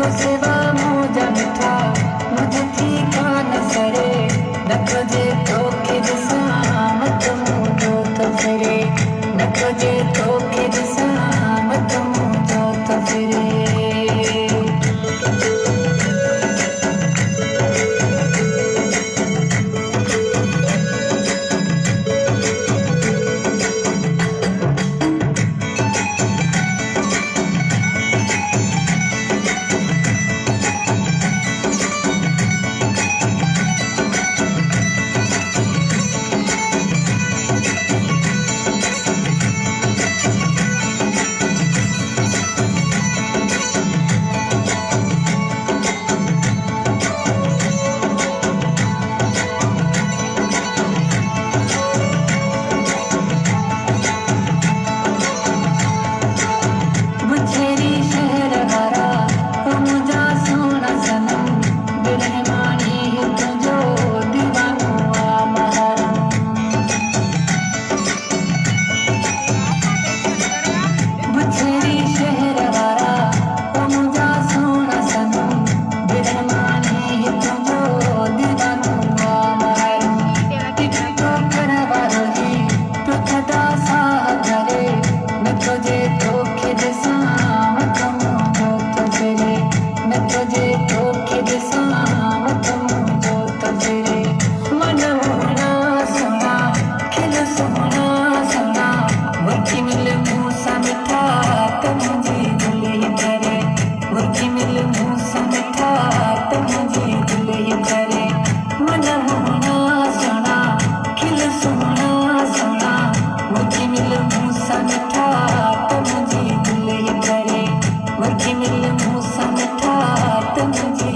तो सिवा मुझा मिठा मुझे थी कान सरे न तुझे तो किदसा मत मुझो तो फिरे न तुझे तो किदसा मत मुझो तो फिरे मिल मूसा मिठा तुझे